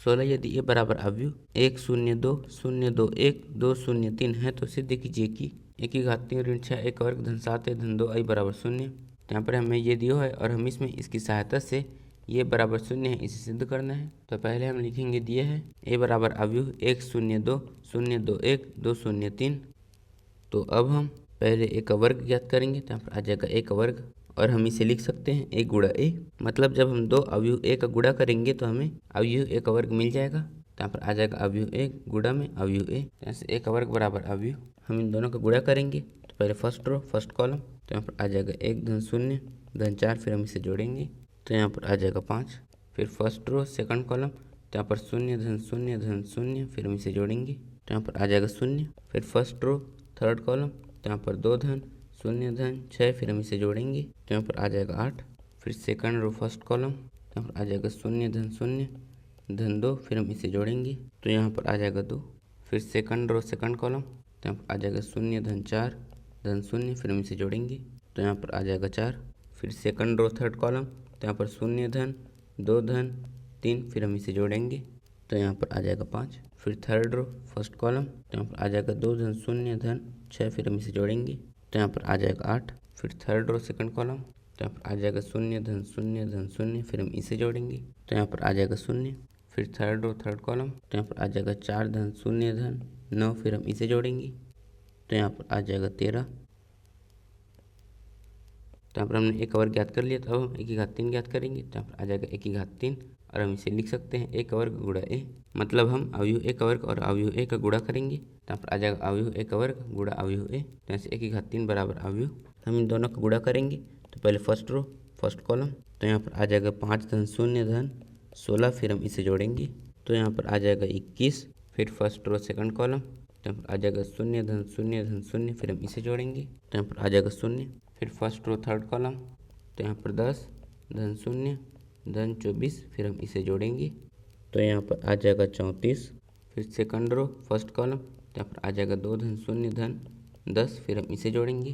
16 यदि ए बराबर अवयव 1 0 2 0 2 1 2 0 3 है तो सिद्ध कीजिए कि ए की घात 3 ऋण 6 एक वर्ग धन 7 धन 2 आई बराबर 0। तो यहाँ पर हमें ये दिया है और हम इसमें इसकी सहायता से ये बराबर 0 है इसे सिद्ध करना है। तो पहले हम लिखेंगे दिए है ए बराबर अवयव 1 0 2 0 2 1 2 0 3। तो अब हम पहले ए का वर्ग ज्ञात करेंगे तो यहाँ पर आ जाएगा ए का वर्ग और हम इसे लिख सकते हैं ए गुणा ए। मतलब जब हम दो अवयव ए का गुणा करेंगे तो हमें अवयव ए का वर्ग मिल जाएगा। तो यहाँ पर आ जाएगा अवयव ए गुणा में अवयव ए। तो यहाँ से ए का वर्ग बराबर अवयव हम इन दोनों का गुणा करेंगे। तो पहले फर्स्ट रो फर्स्ट कॉलम तो यहाँ पर आ जाएगा 1 धन 0 धन 4 फिर हम इसे जोड़ेंगे तो यहाँ पर आ जाएगा 5। फिर फर्स्ट रो सेकंड कॉलम तो यहाँ पर 0 धन 0 धन 0 फिर हम इसे जोड़ेंगे तो यहाँ पर आ जाएगा 0। फिर फर्स्ट रो थर्ड कॉलम तो यहाँ पर 2 धन 0 धन 6 फिर हम इसे जोड़ेंगे तो यहाँ पर आ जाएगा 8। फिर सेकंड रो फर्स्ट कॉलम तो यहाँ पर आ जाएगा 0 धन 0 धन 2 फिर हम इसे जोड़ेंगे तो यहाँ पर आ जाएगा 2। फिर सेकंड रो सेकंड कॉलम तो यहाँ पर आ जाएगा 0 धन 4 धन 0 फिर हम इसे जोड़ेंगे तो यहाँ पर आ जाएगा 4। फिर सेकंड रो थर्ड कॉलम तो यहाँ पर 0 धन 2 धन 3 फिर हम इसे जोड़ेंगे तो यहाँ पर आ जाएगा 5। फिर थर्ड रो फर्स्ट कॉलम तो यहाँ पर आ जाएगा 2 धन 0 धन 6 फिर हम इसे जोड़ेंगे तो यहाँ पर आ जाएगा 8। फिर थर्ड रो सेकंड कॉलम तो यहाँ पर आ जाएगा 0 धन 0 धन 0 फिर हम इसे जोड़ेंगे तो यहाँ पर आ जाएगा 0। फिर थर्ड रो थर्ड कॉलम तो यहाँ पर आ जाएगा 4 धन 0 धन 9 फिर हम इसे जोड़ेंगे तो यहाँ पर आ जाएगा 13। तो यहाँ पर हमने एक का वर्ग ज्ञात कर लिया तो अब हम एक की घात 3 ज्ञात करेंगे तो यहाँ पर आ जाएगा एक की घात 3 और हम इसे लिख सकते हैं ए का वर्ग गुणा ए। मतलब हम अवयव ए का वर्ग और अवयव ए का गुणा करेंगे तो यहाँ पर आ जाएगा अवयव ए का वर्ग गुणा अवयव ए। तो यहाँ से एक की घात 3 बराबर अवयव हम इन दोनों का गुणा करेंगे तो पहले फर्स्ट रो फर्स्ट कॉलम तो यहाँ पर आ जाएगा 5 धन 0 धन 16 फिर हम इसे जोड़ेंगे तो यहाँ पर आ जाएगा 21। फिर फर्स्ट रो सेकंड कॉलम तो यहाँ पर आ जाएगा 0 धन 0 धन 0 फिर हम इसे जोड़ेंगे तो यहाँ पर आ जाएगा 0। फिर फर्स्ट रो थर्ड कॉलम तो यहाँ पर 10 धन 0 धन 24 फिर हम इसे जोड़ेंगे तो यहाँ पर आ जाएगा 34। फिर सेकंड रो फर्स्ट कॉलम तो यहाँ पर आ जाएगा 2 धन 0 धन 10 फिर हम इसे जोड़ेंगे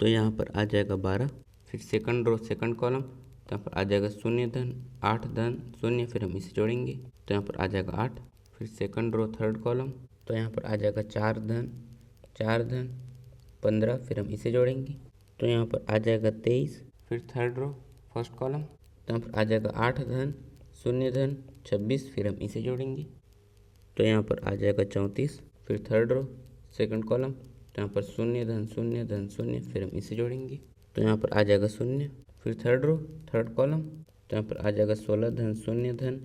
तो यहाँ पर आ जाएगा 12। फिर सेकंड रो सेकंड कॉलम तो यहाँ पर आ जाएगा 0 धन 8 धन 0 फिर हम इसे जोड़ेंगे तो यहाँ पर आ जाएगा 8। फिर सेकंड रो थर्ड कॉलम तो यहाँ पर आ जाएगा 4 धन 15 फिर हम इसे जोड़ेंगे तो यहाँ पर आ जाएगा 23। फिर थर्ड रो फर्स्ट कॉलम तो यहाँ पर आ जाएगा 8 धन 0 धन 26 फिर हम इसे जोड़ेंगे तो यहाँ पर आ जाएगा 34। फिर थर्ड रो सेकंड कॉलम तो यहाँ पर 0 धन 0 धन 0 फिर हम इसे जोड़ेंगे तो यहाँ पर आ जाएगा 0। फिर थर्ड रो थर्ड कॉलम तो यहाँ पर आ जाएगा 16 धन 0 धन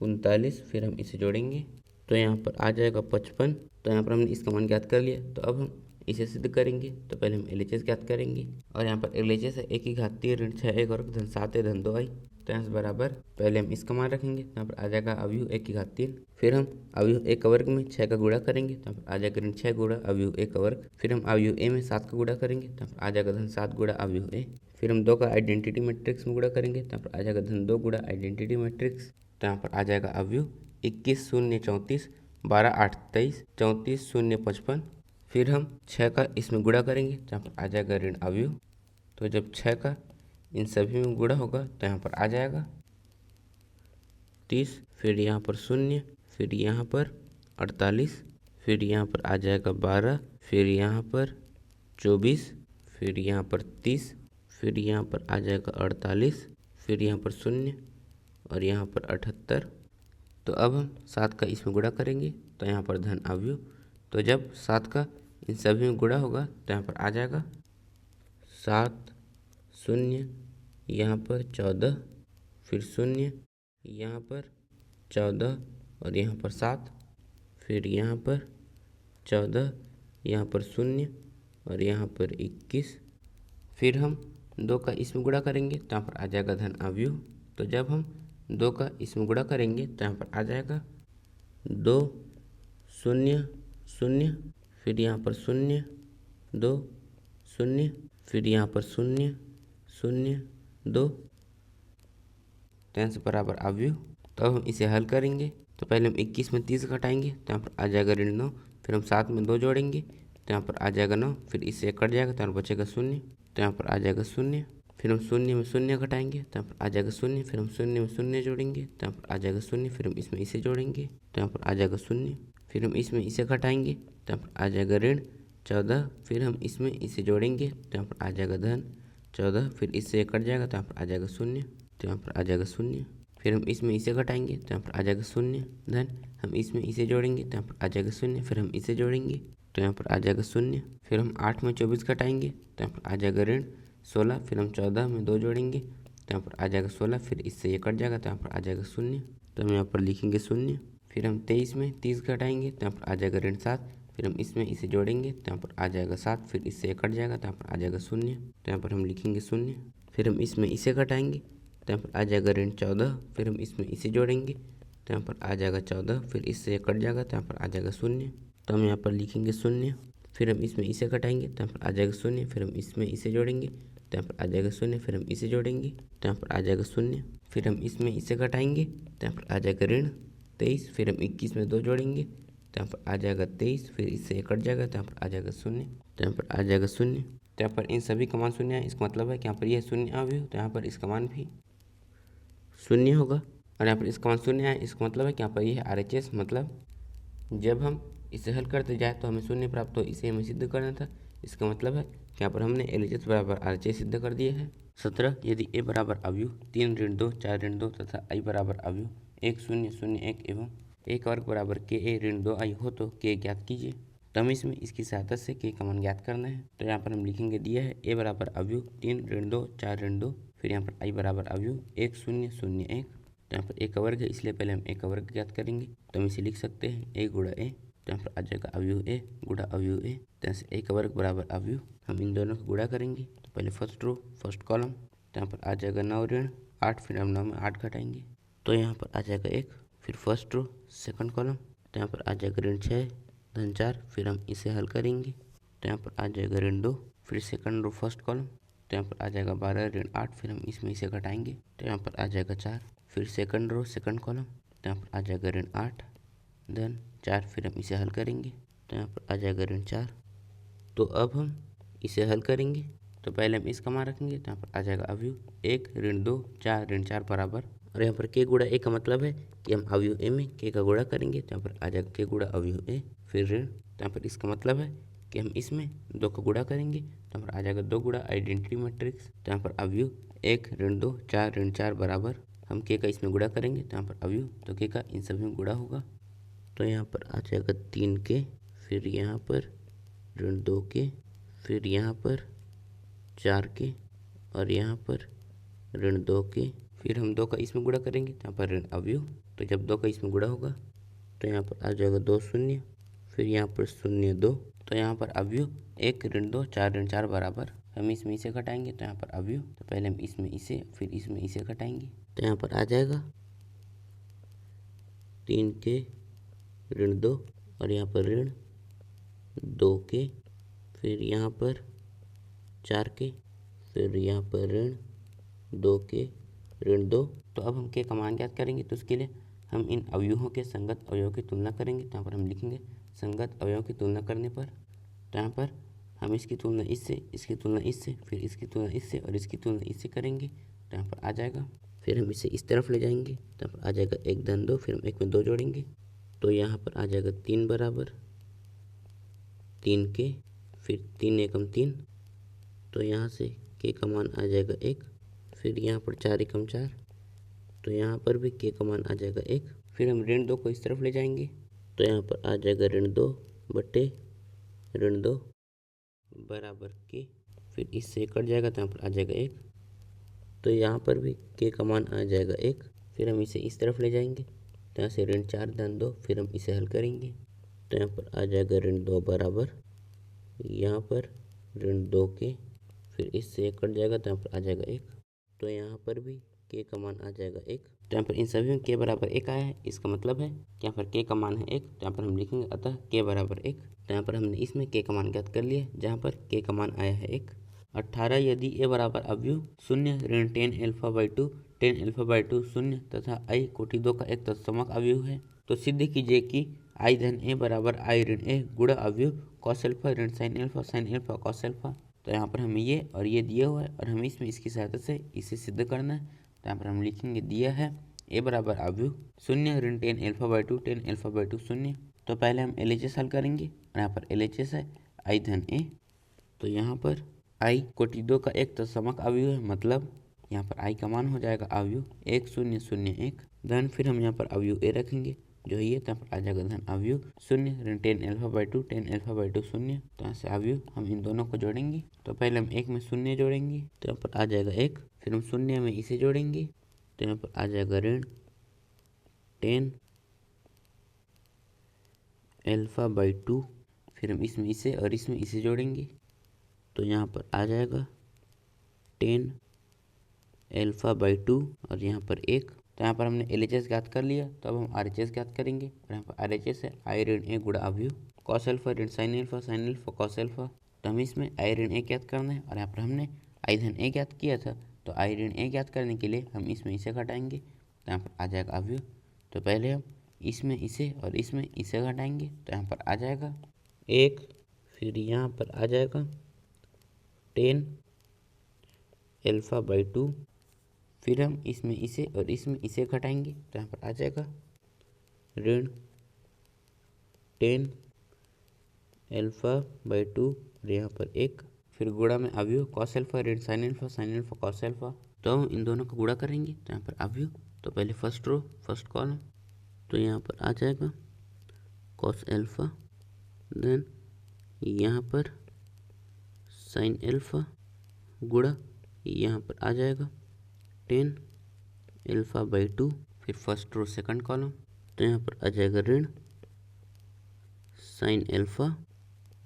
39 फिर हम इसे जोड़ेंगे तो यहाँ पर आ जाएगा 55। तो यहाँ पर हमने इसका मान ज्ञात कर लिया तो अब हम इसे सिद्ध करेंगे। तो पहले हम LHS ज्ञात करेंगे और यहाँ पर LHS है ए की घात 3 ऋण 6 एक वर्ग धन 7 धन 2 आई। तो यहाँ से बराबर पहले हम इसका मान रखेंगे तो यहाँ पर आ जाएगा अवयव ए की घात 3। फिर हम अवयव ए का वर्ग में 6 का गुणा करेंगे तो यहाँ पर आ जाएगा ऋण 6 गुणा अवयव ए का वर्ग। फिर हम अवयव ए में 7 का गुणा करेंगे तो यहाँ पर आ जाएगा धन 7 गुणा अवयव ए। फिर हम 2 का आइडेंटिटी मैट्रिक्स में गुणा करेंगे तो यहाँ पर आ जाएगा धन 2 गुणा आइडेंटिटी मैट्रिक्स। तो यहाँ पर आ जाएगा अवयव 21 0 34 12 8 23 34 0 55। फिर हम 6 का इसमें गुणा करेंगे तो यहाँ पर आ जाएगा ऋण अवयव। तो जब 6 का इन सभी में गुणा होगा तो यहाँ पर आ जाएगा 30। फिर यहाँ पर 0 फिर यहाँ पर 48 फिर यहाँ पर आ जाएगा 12 फिर यहाँ पर 24 फिर यहाँ पर 30 फिर यहाँ पर आ जाएगा 48 फिर यहाँ पर 0 और यहाँ पर 78। तो अब हम 7 का इसमें गुणा करेंगे तो यहाँ पर धन अवयव। तो जब 7 का इन सभी में गुणा होगा तो यहाँ पर आ जाएगा 7 0 यहाँ पर 14 फिर 0 यहाँ पर 14 और यहाँ पर 7 फिर यहाँ पर 14 यहाँ पर 0 और यहाँ पर 21। फिर हम 2 का इसमें गुणा करेंगे तो यहाँ पर आ जाएगा धन अवयव। तो जब हम 2 का इसमें गुणा करेंगे तो यहाँ पर आ जाएगा 2 0 0 फिर यहाँ पर 0 2 0 फिर यहाँ पर 0 0 2 से बराबर अवयव। तो अब हम इसे हल करेंगे तो पहले हम 21 में 30 घटाएंगे तो यहाँ पर आ जाएगा ऋण 9। फिर हम 7 में 2 जोड़ेंगे तो यहाँ पर आ जाएगा 9 फिर इससे कट जाएगा तो यहाँ बचेगा 0 तो यहाँ पर आ जाएगा 0। फिर हम शून्य में शून्य घटाएंगे तो यहाँ पर आ जाएगा शून्य, फिर हम शून्य में शून्य जोड़ेंगे तो यहाँ पर आ जाएगा शून्य, फिर हम इसमें इसे जोड़ेंगे तो यहाँ पर आ जाएगा शून्य, फिर हम इसमें इसे घटाएंगे तो यहाँ पर आ जाएगा ऋण 14, फिर हम इसमें इसे जोड़ेंगे तो यहाँ पर आ जाएगा धन 14, फिर इससे कट जाएगा तो यहाँ पर आ जाएगा शून्य, तो यहाँ पर आ जाएगा शून्य, फिर हम इसमें इसे घटाएंगे तो यहाँ पर आ जाएगा शून्य धन, हम इसमें इसे जोड़ेंगे तो यहाँ पर आ जाएगा शून्य, फिर हम इसे जोड़ेंगे तो यहाँ पर आ जाएगा शून्य, फिर हम 8 में 24 घटाएंगे तो यहाँ पर आ जाएगा ऋण 16, फिर हम 14 में 2 जोड़ेंगे तो यहाँ पर आ जाएगा 16, फिर इससे ये कट जाएगा तो यहाँ पर आ जाएगा शून्य, तो हम यहाँ पर लिखेंगे शून्य, फिर हम 23 में 30 घटाएंगे तो यहाँ पर आ जाएगा ऋण 7, फिर हम इसमें इसे जोड़ेंगे तो यहाँ पर आ जाएगा 7, फिर इससे ये कट जाएगा तो यहाँ पर आ जाएगा शून्य, तो यहाँ पर हम लिखेंगे शून्य, फिर हम इसमें इसे घटाएंगे तो यहाँ पर आ जाएगा ऋण 14, फिर हम इसमें इसे जोड़ेंगे तो यहाँ पर आ जाएगा 14, फिर इससे कट जाएगा तो यहाँ पर आ जाएगा शून्य, तो हम यहाँ पर लिखेंगे शून्य, फिर हम इसमें इसे घटाएंगे तो यहाँ पर आ जाएगा शून्य, फिर हम इसमें इसे जोड़ेंगे तो यहाँ पर आ जाएगा शून्य, फिर हम इसे जोड़ेंगे तो यहाँ पर आ जाएगा शून्य, फिर हम इसमें इसे घटाएंगे तो यहाँ पर आ जाएगा ऋण 23, फिर हम 21 में 2 जोड़ेंगे तो यहाँ पर आ जाएगा 23, फिर इससे कट जाएगा तो यहाँ पर आ जाएगा शून्य, तो यहाँ पर आ जाएगा शून्य, तो यहाँ पर इन सभी का मान शून्य है। इसका मतलब है कि यहाँ पर यह शून्य अवयव, तो यहाँ पर इसका मान भी शून्य होगा, और यहाँ पर इसका मान शून्य है। इसका मतलब है कि यहाँ पर यह RHS, मतलब जब हम इसे हल करते जाए तो हमें शून्य प्राप्त हो, इसे हमें सिद्ध करना था। इसका मतलब है कि यहाँ पर हमने LHS बराबर RHS सिद्ध कर दिया है। 17, यदि A बराबर अवयव 3 ऋण 2 4 ऋण 2 तथा I बराबर अवयव 1 0 0 1 एवं A का वर्ग बराबर KA ऋण 2I हो तो K ज्ञात कीजिए। तो हमें इसमें इसकी सहायता से K का मान ज्ञात करना है। तो यहाँ पर हम लिखेंगे, दिया है A बराबर अवयव 3 ऋण 2 4 ऋण 2, फिर यहाँ पर I बराबर अवयव 1 0 0 1, तो यहाँ पर A का वर्ग है इसलिए पहले हम A का वर्ग ज्ञात करेंगे। तो हम इसे लिख सकते हैं A गुणा A, तो यहाँ पर आ जाएगा अवयव A गुणा अवयव A, तो यहाँ से A का वर्ग बराबर अवयव, हम इन दोनों को गुणा करेंगे। तो पहले फर्स्ट रो फर्स्ट कॉलम, तो यहाँ पर आ जाएगा 9 ऋण 8, फिर हम 9 में 8 घटाएंगे तो यहाँ पर आ जाएगा 1, फिर फर्स्ट रो सेकंड कॉलम, तो यहाँ पर आ जाएगा ऋण 6 धन 4, फिर हम इसे हल करेंगे तो यहाँ पर आ जाएगा ऋण 2, फिर सेकंड रो फर्स्ट कॉलम, तो यहाँ पर आ जाएगा 12 ऋण 8, फिर हम इसमें इसे घटाएंगे तो यहाँ पर आ जाएगा 4, फिर सेकंड रो सेकंड कॉलम, तो यहाँ पर आ जाएगा ऋण 8 धन 4, फिर हम इसे हल करेंगे तो यहाँ पर आ जाएगा ऋण 4। तो अब हम इसे हल करेंगे तो पहले हम इसका मान रखेंगे तो यहाँ पर आ जाएगा अवयव 1 ऋण 2 4 ऋण 4 बराबर, और यहाँ पर K गुणा A का मतलब है कि हम अवयव A में K का गुणा करेंगे तो यहाँ पर आ जाएगा K गुणा अवयव A, फिर ऋण, तो यहाँ पर इसका मतलब है कि हम इसमें 2 का गुणा करेंगे तो यहाँ पर आ जाएगा 2 गुणा आइडेंटिटी मैट्रिक्स, तो यहाँ पर अवयव 1 ऋण 2 4 ऋण 4 बराबर, हम K का इसमें गुणा करेंगे तो यहाँ पर अवयव, तो K का इन सभी में गुणा होगा तो यहाँ पर आ जाएगा 3K, फिर यहाँ पर ऋण 2K, फिर यहाँ पर 4K और यहाँ पर ऋण 2K, फिर हम 2 का इसमें गुणा करेंगे तो यहाँ पर ऋण अवयव, तो जब 2 का इसमें गुणा होगा तो यहाँ पर आ जाएगा 2 0, फिर यहाँ पर 0 2, तो यहाँ पर अवयव 1 ऋण 2 4 ऋण 4 बराबर, हम इसमें इसे घटाएंगे तो यहाँ पर अवयव, तो पहले हम इसमें इसे फिर इसमें इसे घटाएंगे तो यहाँ पर आ जाएगा 3K ऋण 2 और यहाँ पर ऋण 2K, फिर यहाँ पर 4K, फिर यहाँ पर ऋण 2K ऋण 2। तो अब हम K का मान ज्ञात करेंगे तो उसके लिए हम इन अवयवों के संगत अवयवों की तुलना करेंगे। तो यहाँ पर हम लिखेंगे संगत अवयवों की तुलना करने पर, तो यहाँ पर हम इसकी तुलना इससे, इसकी तुलना इससे, फिर इसकी तुलना इससे और इसकी तुलना इससे करेंगे तो यहाँ पर आ जाएगा, फिर हम इसे इस तरफ ले जाएंगे तो यहाँ पर आ जाएगा 1 धन 2, फिर हम 1 में 2 जोड़ेंगे तो यहाँ पर आ जाएगा 3 बराबर 3K, फिर 3 एकम 3, तो यहाँ से K का मान आ जाएगा 1, फिर यहाँ पर 4 एकम 4, तो यहाँ पर भी K का मान आ जाएगा 1, फिर हम ऋण 2 को इस तरफ ले जाएंगे तो यहाँ पर आ जाएगा ऋण 2 बटे ऋण 2 बराबर K, फिर इससे कट जाएगा तो यहाँ पर आ जाएगा 1, तो यहाँ पर भी K का मान आ जाएगा 1, फिर हम इसे इस तरफ ले जाएंगे तो यहाँ से ऋण 4 धन 2, फिर हम इसे हल करेंगे तो यहाँ पर आ जाएगा ऋण 2 बराबर यहाँ पर ऋण 2K, फिर इससे कट जाएगा तो यहाँ पर आ जाएगा 1, तो यहाँ पर भी K का मान आ जाएगा 1, तो यहाँ पर इन सभी में K बराबर 1 आया है। इसका मतलब है कि यहाँ पर K का मान है 1, तो यहाँ पर हम लिखेंगे अतः K बराबर 1, तो यहाँ पर हमने इसमें K का मान ज्ञात कर लिया जहाँ पर K का मान आया है 1। 18, यदि A बराबर अवयव 0 ऋण 10 अल्फा बाई 2 10 अल्फा बाई 2 0 तथा I कोटि 2 का एक तत्समक अवयव है तो सिद्ध कीजिए कि I धन A बराबर I ऋण A गुणा अवयव cos अल्फा ऋण sin alpha sin alpha cos alpha. तो यहाँ पर हमें ये और ये दिया हुआ है और हमें इसमें इसकी सहायता से इसे सिद्ध करना है। तो यहाँ पर हम लिखेंगे दिया है ए बराबर अवयव 0 ऋण टेन अल्फा बाई टू 0। तो पहले हम LHS हल करेंगे और यहाँ पर LHS है आई धन ए। तो यहाँ पर आई कोटि 2 का एक तत्समक अवयव है, मतलब यहाँ पर आई का मान हो जाएगा अवयव 1001 धन, फिर हम यहाँ पर अवयव ए रखेंगे जो है ये, तो यहाँ पर आ जाएगा धन अवयव 0 ऋण टेन अल्फा बाई टू 0। तो यहाँ से अवयव हम इन दोनों को जोड़ेंगे। तो पहले हम एक में 0 जोड़ेंगे तो यहाँ पर आ जाएगा 1, फिर हम 0 में इसे जोड़ेंगे तो यहाँ पर आ जाएगा ऋण 10 अल्फा बाई टू, फिर हम इसमें इसे और इसमें इसे जोड़ेंगे तो यहाँ पर आ जाएगा 10 अल्फा बाई टू और यहाँ पर 1। तो यहाँ पर हमने LHS ज्ञात कर लिया, तो अब हम RHS ज्ञात करेंगे और यहाँ पर RHS है आई ऋण ए गुणा अवयव कॉस अल्फा ऋण साइन अल्फा कॉस अल्फा। तो हमें इसमें आई ऋण ए ज्ञात करना है और यहाँ पर हमने आई धन ए ज्ञात किया था, तो आई ऋण ए ज्ञात करने के लिए हम इसमें इसे घटाएंगे तो यहाँ पर आ जाएगा अवयव। तो पहले हम इसमें इसे और इसमें इसे घटाएंगे तो यहाँ पर आ जाएगा 1, फिर यहाँ पर आ जाएगा 10 अल्फा बाई टू, फिर हम इसमें इसे और इसमें इसे घटाएंगे तो यहाँ पर आ जाएगा ऋण 10 अल्फा बाई टू और यहाँ पर 1, फिर गुणा में अवयव कॉस अल्फा ऋण साइन अल्फा कॉस अल्फा। तो हम इन दोनों का गुणा करेंगे तो यहाँ पर अवयव, तो पहले फर्स्ट रो फर्स्ट कॉलम, तो यहाँ पर आ जाएगा कॉस अल्फा, देन यहाँ पर साइन अल्फा गुणा यहाँ पर आ जाएगा 10 अल्फा बाई टू, फिर फर्स्ट रो सेकंड कॉलम, तो यहाँ पर आ जाएगा ऋण साइन अल्फा,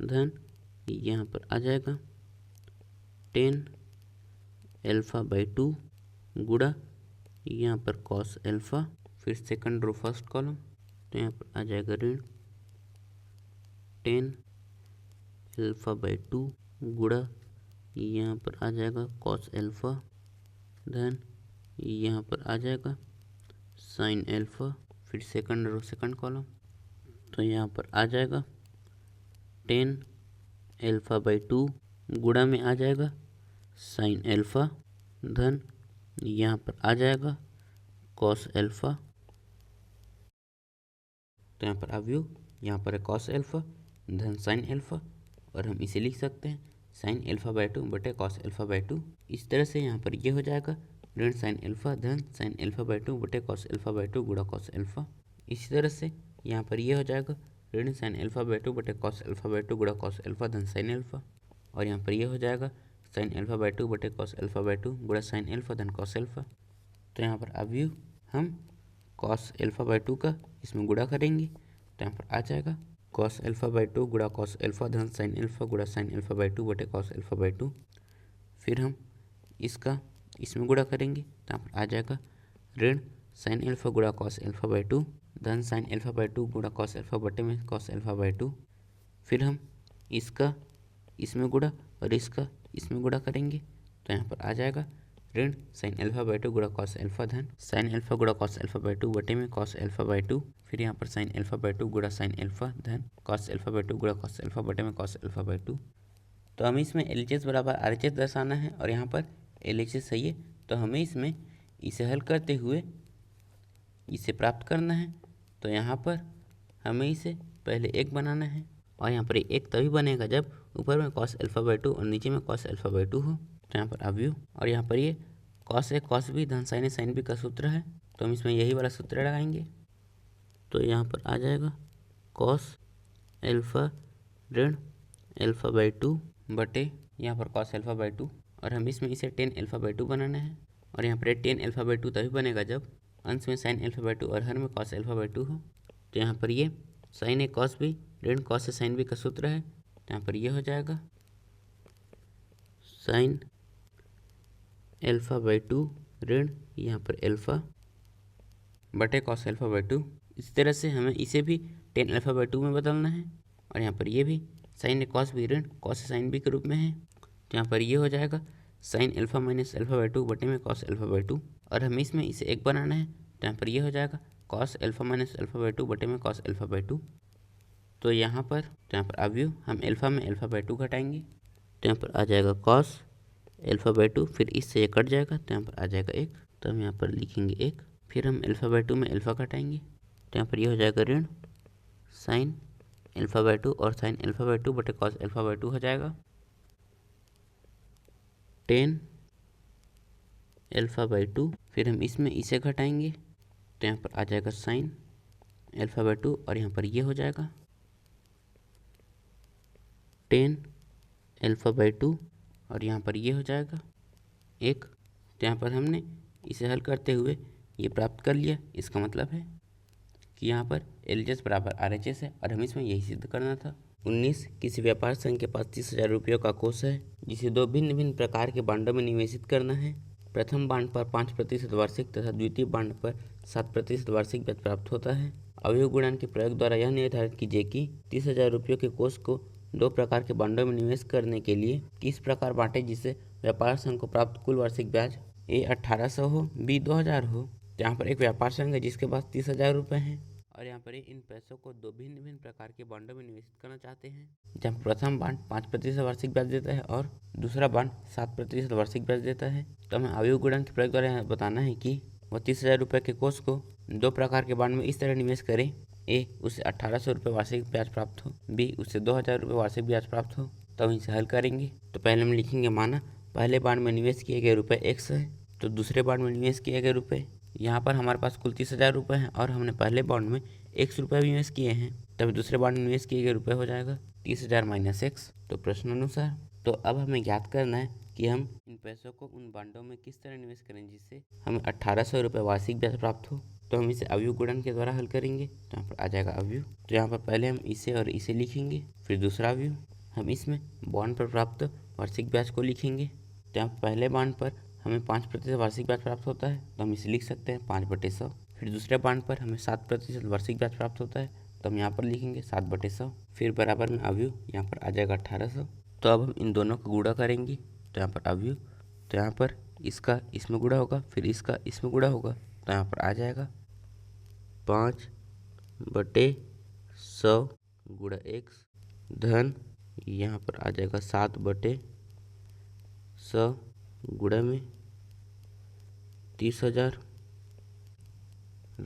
धन यहाँ पर आ जाएगा 10 अल्फा बाई टू गुणा यहाँ पर कॉस अल्फा, फिर सेकंड रो फर्स्ट कॉलम, तो यहाँ पर आ जाएगा ऋण 10 अल्फा बाई टू गुणा यहाँ पर आ जाएगा कॉस अल्फा, धन यहाँ पर आ जाएगा साइन अल्फा, फिर सेकंड रो सेकंड कॉलम, तो यहाँ पर आ जाएगा 10 अल्फा बाई टू गुणा में आ जाएगा साइन अल्फा, धन यहाँ पर आ जाएगा कॉस अल्फा। तो यहाँ पर अवयव यहाँ पर है कॉस अल्फा धन साइन अल्फा और हम इसे लिख सकते हैं साइन अल्फा बाई टू बटे कॉस अल्फा बाई टू। इस तरह से यहाँ पर ये हो जाएगा ऋण साइन अल्फा धन साइन अल्फा बाई टू बटे कॉस अल्फा बाई टू गुणा कॉस अल्फा। इसी तरह से यहाँ पर ये हो जाएगा ऋण साइन अल्फा बाई टू बटे कॉस अल्फा बाई टू गुणा कॉस अल्फा धन साइन अल्फा, और यहाँ पर ये हो जाएगा साइन अल्फा बाई टू बटे कॉस अल्फा बाई टू गुणा साइन अल्फा धन कॉस अल्फा। तो यहाँ पर अवयव हम कॉस अल्फा बाई टू का इसमें गुणा करेंगे तो यहाँ पर आ जाएगा कॉस अल्फा बाई टू गुणा कॉस अल्फा धन साइन अल्फा गुणा साइन अल्फा बाई टू बटे कॉस अल्फा बाई टू। फिर हम इसका इसमें गुणा करेंगे तो यहाँ पर आ जाएगा ऋण साइन अल्फा गुणा कॉस अल्फा बाई टू धन साइन अल्फा बाई टू गुणा कॉस अल्फा बटे में कॉस अल्फा बाई टू। फिर हम इसका इसमें गुणा और इसका इसमें गुणा करेंगे तो यहाँ पर आ जाएगा ऋण साइन अल्फा बाई टू गुणा कॉस अल्फा धन साइन अल्फा गुणा कॉस अल्फा बाई टू बटे में कॉस अल्फा बाई टू। फिर यहाँ पर साइन अल्फा बाई टू गुणा साइन अल्फा धन कॉस अल्फा बाई टू गुणा कॉस अल्फा बटे में कॉस अल्फा बाई टू। तो हमें इसमें LHS बराबर RHS दर्शाना है और यहाँ पर LHS सही है, तो हमें इसमें इसे हल करते हुए इसे प्राप्त करना है। तो यहाँ पर हमें इसे पहले 1 बनाना है और यहाँ पर 1 तभी बनेगा जब ऊपर में कॉस अल्फा बाई टू और नीचे में कॉस अल्फा बाई टू हो। तो यहाँ पर अवयव और यहाँ पर ये कॉस ए कॉस बी धन साइन ए साइन बी का सूत्र है, तो हम इसमें यही वाला सूत्र लगाएंगे। तो यहाँ पर आ जाएगा कॉस अल्फा ऋण अल्फा बाई टू बटे यहाँ पर कॉस अल्फा बाई टू, और हम इसमें इसे 10 अल्फा बाई टू बनाना है और यहाँ पर 10 अल्फा बाई टू तभी बनेगा जब अंश में साइन अल्फा बाई टू और हर में कॉस अल्फा बाई टू हो। तो यहाँ पर ये साइन ए कॉस बी ऋण कॉस ए साइन बी का सूत्र है, तो यहाँ पर ये हो जाएगा साइन अल्फा बाई टू ऋण यहाँ पर अल्फा बटे कॉस अल्फा बाई टू। इस तरह से हमें इसे भी 10 अल्फा बाई टू में बदलना है और यहाँ पर ये भी साइन ए कॉस बी ऋण कॉस ए साइन बी के रूप में है, तो यहाँ पर ये हो जाएगा sine alpha minus alpha by two बटे में कॉस अल्फा बाई टू, और हमें इसमें इसे 1 बनाना है तो यहाँ पर ये हो जाएगा cos alpha minus alpha by two बटे में कॉस अल्फा बाई टू। तो यहाँ पर अवयव हम अल्फा में अल्फा बाई टू घटाएंगे तो यहाँ पर आ जाएगा कॉस α/2, फिर इससे ये कट जाएगा तो यहाँ पर आ जाएगा 1, तो हम यहाँ पर लिखेंगे 1। फिर हम α/2 में अल्फ़ा घटाएंगे तो यहाँ पर ये हो जाएगा ऋण साइन α/2 और साइन α/2 बटे कॉस α/2 हो जाएगा टेन α/2। फिर हम इसमें इसे घटाएंगे तो यहाँ पर आ जाएगा साइन α/2 और यहाँ पर ये हो जाएगा टेन α/2 और यहाँ पर ये हो जाएगा 1। तो यहाँ पर हमने इसे हल करते हुए ये प्राप्त कर लिया। इसका मतलब है कि यहाँ पर LHS बराबर RHS है और हमें इसमें यही सिद्ध करना था। 19 किसी व्यापार संघ के पास 30,000 रुपयों का कोष है जिसे दो भिन्न भिन्न प्रकार के बांडों में निवेशित करना है। प्रथम बांड पर 5% वार्षिक तथा द्वितीय बांड पर 7% वार्षिक ब्याज प्राप्त होता है। अवयव गुणन के प्रयोग द्वारा यह निर्धारित कीजिए कि 30,000 रुपयों के कोष को दो प्रकार के बांडों में निवेश करने के लिए किस प्रकार बांटे जिससे व्यापार संघ को प्राप्त कुल वार्षिक ब्याज A 1800 हो, B 2000 हो। यहाँ पर एक व्यापार संघ है जिसके पास 30,000 रुपये हैं और यहाँ पर इन पैसों को दो भिन्न भिन्न प्रकार के बांडों में निवेशित करना चाहते हैं। जहाँ प्रथम बांड 5% वार्षिक ब्याज देता है और दूसरा बांड 7% वार्षिक ब्याज देता है। तो हमें अवयव गुणन के प्रयोग द्वारा बताना है कि वह 30,000 रुपये के कोष को दो प्रकार के बांड में इस तरह निवेश करें। A उसे 1800 रुपये वार्षिक ब्याज प्राप्त हो, B उसे 2000 रुपये वार्षिक ब्याज प्राप्त हो। तो हम इसे हल करेंगे तो पहले हम लिखेंगे माना पहले बांड में निवेश किए गए रुपये X है तो दूसरे बांड में निवेश किए गए रुपये, यहाँ पर हमारे पास कुल 30,000 रुपये हैं और हमने पहले बॉन्ड में X रुपये निवेश किए हैं, तब दूसरे बॉन्ड में निवेश किए गए रुपये हो जाएगा 30,000 माइनस X। तो प्रश्न अनुसार तो अब हमें ज्ञात करना है कि हम इन पैसों को उन बॉन्डों में किस तरह निवेश करें जिससे हमें 1800 रुपये वार्षिक ब्याज प्राप्त हो। तो हम इसे अवयव गुणन के द्वारा हल करेंगे तो यहाँ पर आ जाएगा अवयव। तो यहाँ पर पहले हम इसे और इसे लिखेंगे, फिर दूसरा अवयव हम इसमें बॉन्ड पर प्राप्त वार्षिक ब्याज को लिखेंगे। तो यहाँ पहले बॉन्ड पर हमें 5% वार्षिक ब्याज प्राप्त होता है तो हम इसे लिख सकते हैं 5/100। फिर दूसरे बांड पर हमें 7% वार्षिक ब्याज प्राप्त होता है तो हम यहाँ पर लिखेंगे 7/100। फिर बराबर में अवयव यहाँ पर आ जाएगा 1800। तो अब हम इन दोनों का गुणा करेंगे तो यहाँ पर अवयव, तो यहाँ पर इसका इसमें गुणा होगा, फिर इसका इसमें गुणा होगा तो यहाँ पर आ जाएगा 5/100 गुणा x धन यहाँ पर आ जाएगा 7/100 गुणा में 30,000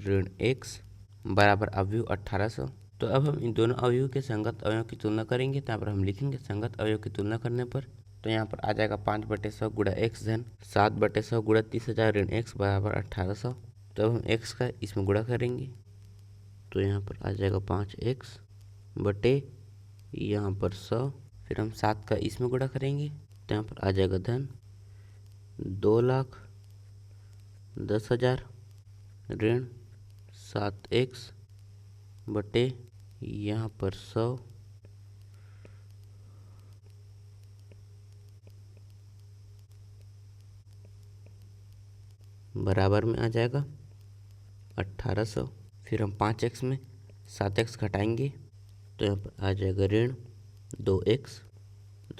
ऋण x बराबर अवयव 1800। तो अब हम इन दोनों अवयव के संगत अवयव की तुलना करेंगे तो यहाँ पर हम लिखेंगे संगत अवयव की तुलना करने पर तो यहाँ पर आ जाएगा 5/100 गुणा x धन 7/100 गुणा 30,000 ऋण x बराबर 1800। तो अब हम x का इसमें गुणा करेंगे तो यहाँ पर आ जाएगा 5x बटे यहाँ पर 100, फिर हम 7 का इसमें गुणा करेंगे तो यहाँ पर आ जाएगा धन 2,10,000 ऋण 7x बटे यहाँ पर 100 बराबर में आ जाएगा 1800। फिर हम 5x में 7x घटाएंगे तो यहाँ पर आ जाएगा ऋण 2x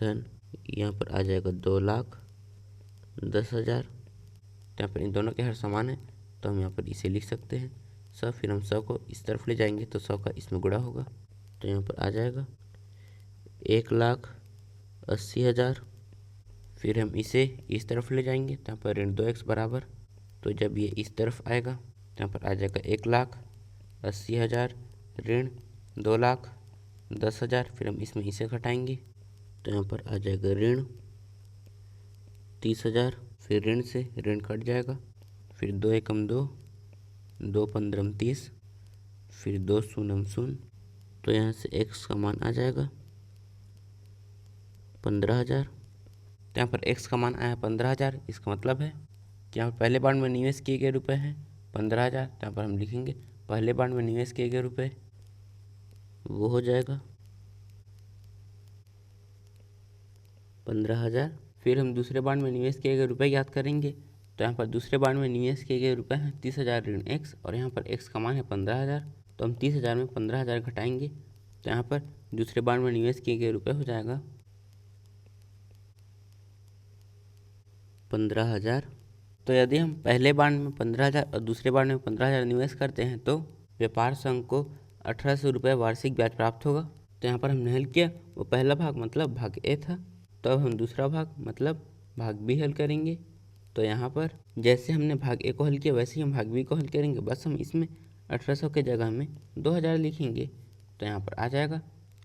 धन यहाँ पर आ जाएगा 2,10,000। यहाँ पर इन दोनों के हर समान है तो हम यहाँ पर इसे लिख सकते हैं 100। फिर हम 100 को इस तरफ ले जाएंगे तो 100 का इसमें गुणा होगा तो यहाँ पर आ जाएगा 1,80,000। फिर हम इसे इस तरफ ले जाएंगे तो यहाँ पर ऋण 2x बराबर, तो जब ये इस तरफ आएगा तो यहाँ पर आ जाएगा 1,80,000 ऋण 2,10,000। फिर हम इसमें इसे घटाएंगे तो यहाँ पर आ जाएगा ऋण 30,000। फिर ऋण से ऋण कट जाएगा, फिर 2 एकम 2, 2 पंद्रम 30, फिर 2 शून्यम 0। तो यहाँ से x का मान आ जाएगा 15,000। तो यहाँ पर x का मान आया 15,000। इसका मतलब है कि यहाँ पहले बांड में निवेश किए गए रुपए हैं 15,000। तो यहाँ पर हम लिखेंगे पहले बांड में निवेश किए गए रुपए वो हो जाएगा 15,000। फिर हम दूसरे बांड में निवेश किए गए रुपए याद करेंगे तो यहाँ पर दूसरे बांड में निवेश किए गए रुपए हैं 30,000 ऋण x और यहाँ पर x का मान है 15,000। तो हम 30,000 में 15,000 घटाएंगे तो यहाँ पर दूसरे बांड में निवेश किए गए रुपए हो जाएगा 15,000। तो यदि हम पहले बांड में 15,000 और दूसरे बांड में 15,000 निवेश करते हैं तो व्यापार संघ को 1,800 रुपये वार्षिक ब्याज प्राप्त होगा। तो यहाँ पर हमने हल किया वो पहला भाग मतलब भाग ए था। तो अब हम दूसरा भाग मतलब भाग बी हल करेंगे। तो यहाँ पर जैसे हमने भाग ए को हल किया वैसे ही हम भाग बी को हल करेंगे, बस हम इसमें 1800 के जगह में 2000 लिखेंगे। तो यहाँ पर आ जाएगा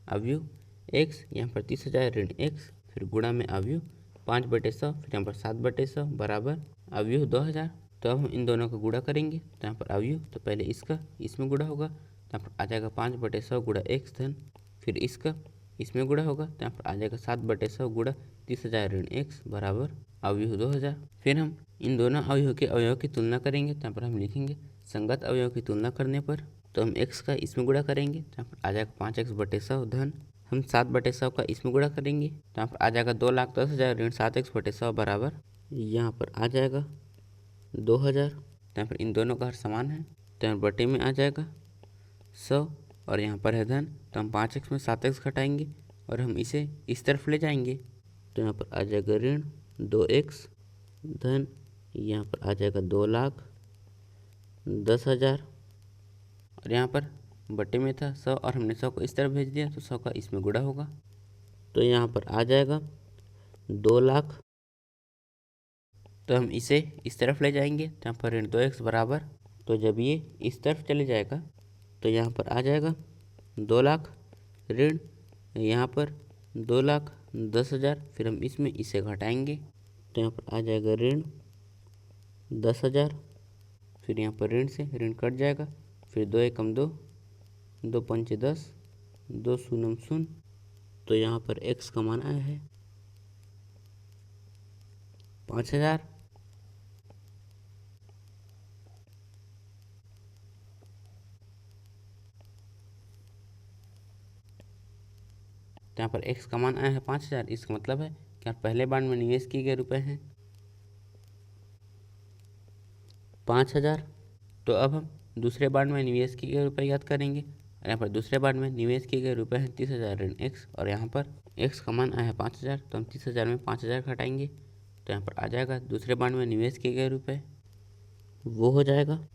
अवयव x, यहाँ पर 30,000 ऋण x, फिर गुणा में अवयव 5/100, फिर यहाँ पर 7/100 बराबर अवयव 2000। तो अब हम इन दोनों का गुणा करेंगे। तो यहाँ पर अवयव तो पहले इसका इसमें गुणा होगा, तो यहाँ पर आ जाएगा 5/100 गुणा x धन, फिर इसका इसमें गुणा होगा, तो यहाँ पर आ जाएगा 7/100 गुणा 30,000 ऋण x बराबर अवयव 2000। फिर हम इन दोनों अवयव के अवयव की तुलना करेंगे। तो यहाँ पर हम लिखेंगे संगत अवयव की तुलना करने पर, तो हम x का इसमें गुणा करेंगे, तो यहाँ पर आ जाएगा 5x/100 धन, हम 7/100 का इसमें गुणा करेंगे, तो यहाँ पर आ जाएगा 2,10,000 ऋण 7x/100 बराबर यहाँ पर आ जाएगा 2000। तो यहाँ पर इन दोनों का हर समान है, तो यहाँ बटे में आ जाएगा 100 और यहाँ पर है धन, तो हम 5x में 7x घटाएंगे और हम इसे इस तरफ ले जाएंगे। तो यहाँ पर आ जाएगा ऋण 2x धन, यहाँ पर आ जाएगा 2,10,000 और यहाँ पर बटे में था 100 और हमने 100 को इस तरफ भेज दिया, तो 100 का इसमें गुणा होगा। तो यहाँ पर आ जाएगा 2 लाख, तो हम इसे इस तरफ ले जाएंगे, तो यहाँ पर ऋण 2x बराबर, तो जब ये इस तरफ चले जाएगा तो यहाँ पर आ जाएगा 2 लाख ऋण यहाँ पर 2,10,000, फिर हम इसमें इसे घटाएंगे, तो यहाँ पर आ जाएगा ऋण 10,000, फिर यहाँ पर ऋण से ऋण कट जाएगा, फिर 2 एकम 2, 2 पंचे 10, 2 शून्यम शून्य, तो यहाँ पर x का मान आया है 5,000। तो यहाँ पर x का मान आया है 5,000। इसका मतलब है कि पहले बांड में निवेश किए गए रुपए हैं 5,000। तो अब हम दूसरे बांड में निवेश किए गए रुपए याद करेंगे। यहाँ पर दूसरे बांड में निवेश किए गए रुपए हैं 30,000 ऋण x, और यहाँ पर x का मान आया है 5,000, तो हम 30,000 में 5,000 घटाएंगे, तो यहाँ पर आ जाएगा दूसरे बांड में निवेश किए गए रुपए, वो हो जाएगा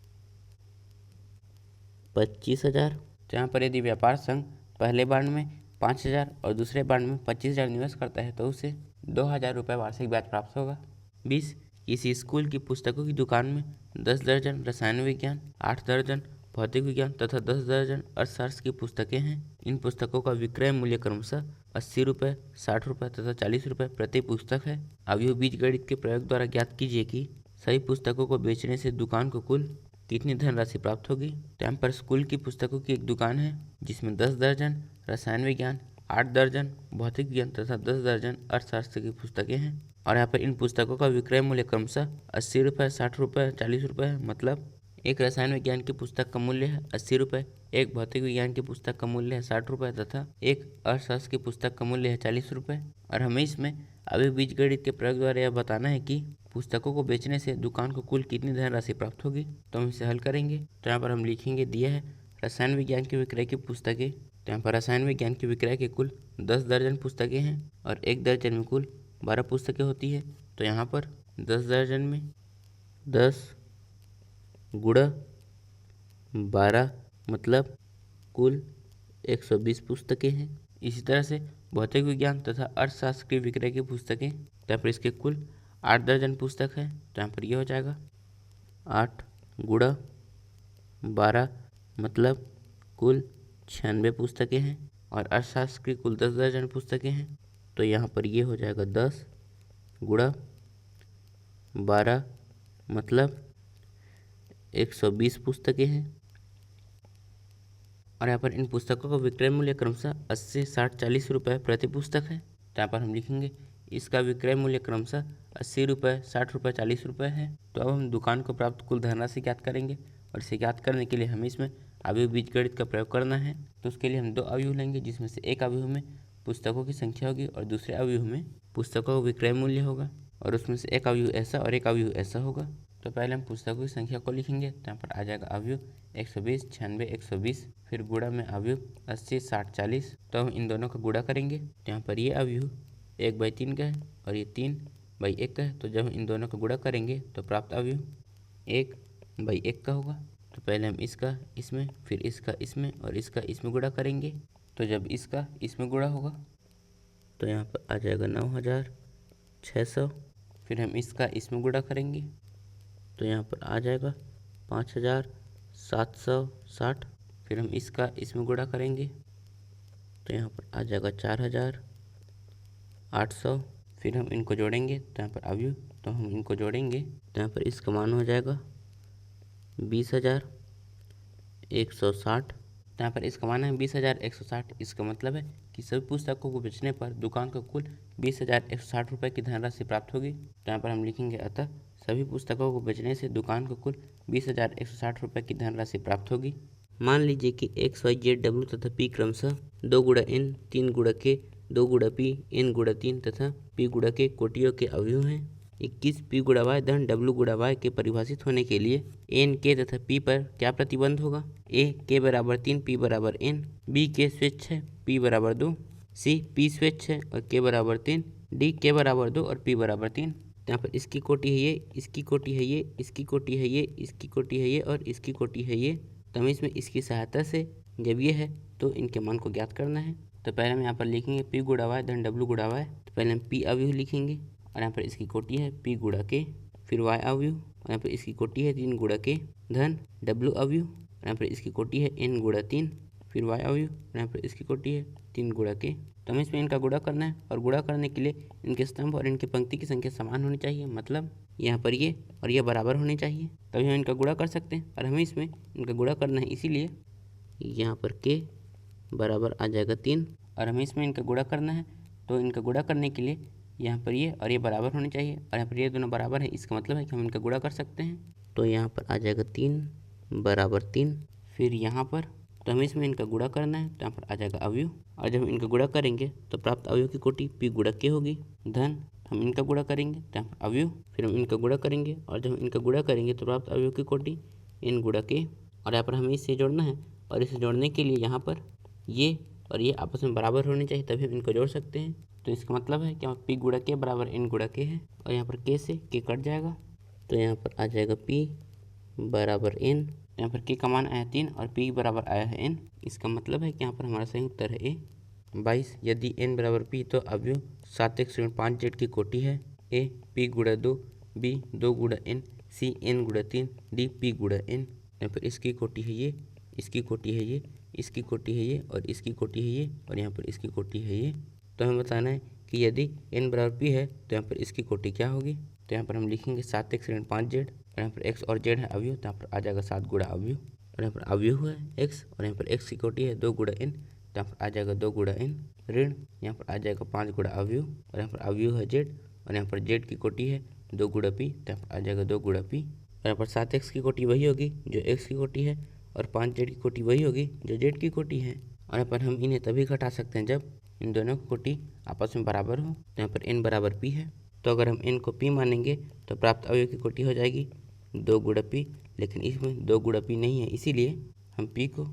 25,000। तो यहाँ पर यदि व्यापार संघ पहले बांड में 5,000 और दूसरे बांड में 25,000 निवेश करता है तो उसे 2,000 रुपये वार्षिक ब्याज प्राप्त होगा। 20 किसी स्कूल की पुस्तकों की दुकान में 10 दर्जन रसायन विज्ञान, 8 दर्जन भौतिक विज्ञान तथा 10 दर्जन अर्थशास्त्र की पुस्तकें हैं। इन पुस्तकों का विक्रय मूल्य क्रमशः 80 रुपये, 60 रुपये तथा 40 रुपये प्रति पुस्तक है। अवयव बीजगणित के प्रयोग द्वारा ज्ञात कीजिए कि सही पुस्तकों को बेचने से दुकान को कुल कितनी धनराशि प्राप्त होगी। टाइम पर स्कूल की पुस्तकों की एक दुकान है जिसमें 10 दर्जन रसायन विज्ञान, 8 दर्जन भौतिक विज्ञान तथा 10 दर्जन अर्थशास्त्र की पुस्तकें हैं, और यहाँ पर इन पुस्तकों का विक्रय मूल्य क्रमशः 80 रुपये, 60 रुपये, 40 रुपये है। मतलब एक रसायन विज्ञान की पुस्तक का मूल्य है 80 रुपये, एक भौतिक विज्ञान की पुस्तक का मूल्य है 60 रुपये तथा एक अर्थशास्त्र की पुस्तक का मूल्य है 40 रुपये। और हमें इसमें अभी बीजगणित के प्रयोग द्वारा यह बताना है कि पुस्तकों को बेचने से दुकान को कुल कितनी धनराशि प्राप्त होगी। तो हम इसे हल करेंगे। तो यहाँ पर हम लिखेंगे दिया है रसायन विज्ञान के विक्रय की पुस्तकें। तो यहाँ पर रसायन विज्ञान के विक्रय के कुल 10 दर्जन पुस्तकें हैं और एक दर्जन में कुल 12 पुस्तकें होती है। तो यहाँ पर 10 दर्जन में 10 गुणा 12 मतलब कुल 120 पुस्तकें हैं। इसी तरह से भौतिक विज्ञान तथा अर्थशास्त्र के विक्रय की पुस्तकें, यहाँ पर इसके कुल 8 दर्जन पुस्तक है। तो यहाँ पर यह हो जाएगा 8 गुणा 12 मतलब कुल 96 पुस्तकें हैं, और अर्थशास्त्र की कुल 10 दर्जन पुस्तकें हैं। तो यहाँ पर ये हो जाएगा 10 गुणा 12 मतलब 120 पुस्तकें हैं, और यहाँ पर इन पुस्तकों का विक्रय मूल्य क्रमशः 80, 60, 40 रुपये प्रति पुस्तक है। तो यहाँ पर हम लिखेंगे इसका विक्रय मूल्य क्रमशः 80 रुपये, 60 रुपये, 40 रुपये है। तो अब हम दुकान को प्राप्त कुल धनराशि ज्ञात करेंगे, और इसे ज्ञात करने के लिए हमें इसमें अवयव बीजगणित का प्रयोग करना है। तो उसके लिए हम 2 अवयव लेंगे, जिसमें से एक अवयव में पुस्तकों की संख्या होगी और दूसरे अवयव में पुस्तकों का विक्रय मूल्य होगा, और उसमें से एक अवयव ऐसा और एक अवयव ऐसा होगा। तो पहले हम पुस्तकों की संख्या को लिखेंगे। तो यहाँ पर आ जाएगा अवयव 120, 96, 120, फिर गुणा में अवयव 80, 60, 40। तो हम इन दोनों का गुणा करेंगे। तो यहाँ पर ये अवयव 1/3 का है और ये 3/1 का है। तो जब हम इन दोनों का गुणा करेंगे तो प्राप्त अवयव 1/1 का होगा। तो पहले हम इसका इसमें, फिर इसका इसमें और इसका इसमें गुणा करेंगे। तो जब इसका इसमें गुणा होगा तो यहाँ पर आ जाएगा 9600। फिर हम इसका इसमें गुणा करेंगे तो यहाँ पर आ जाएगा 5760। फिर हम इसका इसमें गुणा करेंगे तो यहाँ पर आ जाएगा 4800। फिर हम इनको जोड़ेंगे तो यहाँ पर अवयव, तो हम इनको जोड़ेंगे तो यहाँ पर इसका मान हो जाएगा 20,160। तो यहाँ पर इसका मान है 20,160। इसका मतलब है कि सभी पुस्तकों को बेचने पर दुकान को कुल 20,160 रुपये की धनराशि प्राप्त होगी। तो यहाँ पर हम लिखेंगे अतः सभी पुस्तकों को बेचने से दुकान को कुल 20,160 रुपये की धनराशि प्राप्त होगी। मान लीजिए कि एक्स वाई जेड डब्ल्यू तथा पी क्रमशः 2 गुणा एन 3 गुणा के 2 गुणा पी एन गुणा 3 तथा पी गुणा के कोटियों के अवयव हैं। 21 पी गुणा वाई धन डब्ल्यू गुणा वाई के परिभाषित होने के लिए एन के तथा पी पर क्या प्रतिबंध होगा? ए के बराबर 3 पी बराबर एन, बी के स्वच्छ है पी बराबर 2, सी पी स्वच्छ है और के बराबर 3, डी के बराबर 2 और पी बराबर 3। यहाँ पर इसकी कोटि है ये, इसकी कोटि है ये, इसकी कोटि है ये, इसकी कोटि है ये और इसकी कोटि है ये। तो हमें इसमें इसकी सहायता से जब ये है तो इनके मान को ज्ञात करना है। तो पहले हम यहाँ पर लिखेंगे पी गुणा वाई धन डब्ल्यू गुणा वाई। तो पहले हम पी अवयव लिखेंगे और यहाँ पर इसकी कोटि है पी गुणा के, फिर वाई अवयव और यहाँ पर इसकी कोटि है 3 गुणा के धन डब्ल्यू अवयव और यहाँ पर इसकी कोटि है एन गुणा 3, फिर वाई अवयव और यहाँ पर इसकी कोटि है 3 गुणा के। तो हमें इसमें इनका गुणा करना है और गुणा करने के लिए इनके स्तंभ और इनकी पंक्ति की संख्या समान होनी चाहिए, मतलब यहाँ पर ये और ये बराबर होने चाहिए, तभी हम इनका गुणा कर सकते हैं। और हमें इसमें इनका गुणा करना है, इसीलिए यहाँ पर के बराबर आ जाएगा 3 और हमें इसमें इनका गुणा करना है। तो इनका गुणा करने के लिए यहाँ पर ये और ये बराबर होने चाहिए और यहाँ पर ये दोनों बराबर है, इसका मतलब है कि हम इनका गुणा कर सकते हैं। तो यहाँ पर आ जाएगा 3 बराबर 3। फिर यहाँ पर तो हमें इसमें इनका गुणा करना है, तो यहाँ पर आ जाएगा अवयव और जब हम इनका गुणा करेंगे तो प्राप्त अवयव की कोटि पी गुणा के होगी धन हम इनका गुणा करेंगे तो यहाँ पर अवयव, फिर हम इनका गुणा करेंगे और जब हम इनका गुणा करेंगे तो प्राप्त अवयव की कोटि एन गुणा के। और यहाँ पर हमें इससे जोड़ना है और इसे जोड़ने के लिए यहाँ पर ये और ये आपस में बराबर होने चाहिए, तभी हम इनको जोड़ सकते हैं। तो इसका मतलब है कि यहाँ पी गुणा के बराबर एन गुणा के है और यहाँ पर के से के कट जाएगा तो यहाँ पर आ जाएगा पी बराबर एन। यहाँ पर के का मान आया 3 और पी बराबर आया है एन। इसका मतलब है कि यहाँ पर हमारा सही उत्तर है ए 22। यदि एन बराबर पी तो अवयव 7x-5 जेड की कोटि है। ए पी गुणा 2, बी 2 गुणा एन, सी एन गुणा 3, डी पी गुणा एन। यहाँ पर इसकी कोटि है ये, इसकी कोटि है ये, इसकी कोटि है ये और इसकी कोटि है ये और यहाँ पर इसकी कोटि है ये। तो हमें बताना है कि यदि एन बराबर पी है तो यहाँ पर इसकी कोटि क्या होगी। तो यहाँ पर हम लिखेंगे 7x-5 जेड और यहाँ पर x और z है अवयव, तो यहाँ पर आ जाएगा 7 गुणा अवयव और यहाँ पर अवयव है x और यहाँ पर x की कोटि है 2 गुणा n, तो यहाँ पर आ जाएगा 2 गुणा n ऋण यहाँ पर आ जाएगा 5 गुणा अवयव और यहाँ पर अवयव है z और यहाँ पर z की कोटि है 2 गुणा p, तो यहाँ पर आ जाएगा 2 गुणा p और यहाँ पर 7x की कोटि वही होगी जो x की कोटि है और 5z की कोटि वही होगी जो z की कोटि है। और यहाँ पर हम इन्हें तभी घटा सकते हैं जब इन दोनों की कोटि आपस में बराबर हो। तो यहाँ पर n बराबर p है, तो अगर हम n को p मानेंगे तो प्राप्त अवयव की कोटि हो जाएगी 2 गुणा p, लेकिन इसमें 2 गुणा p नहीं है, इसीलिए हम p को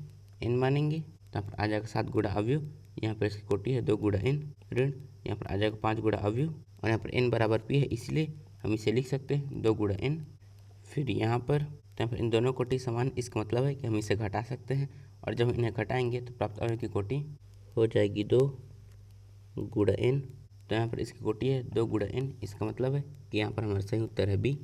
n मानेंगे। तो यहाँ पर आ जाएगा 7 गुणा अवयव, यहाँ पर इसकी कोटि है 2 गुणा n ऋण यहाँ पर आ जाएगा 5 गुणा अवयव और यहाँ पर n बराबर p है, इसलिए हम इसे लिख सकते हैं 2 गुणा n। फिर यहाँ पर तो यहाँ पर इन दोनों कोटि समान, इसका मतलब है कि हम इसे घटा सकते हैं और जब इन्हें घटाएंगे तो प्राप्त अवयव की कोटि हो जाएगी 2 गुणा n। तो यहाँ पर इसकी कोटि है 2 गुणा n, इसका मतलब है कि यहाँ पर हमारा सही उत्तर है बी।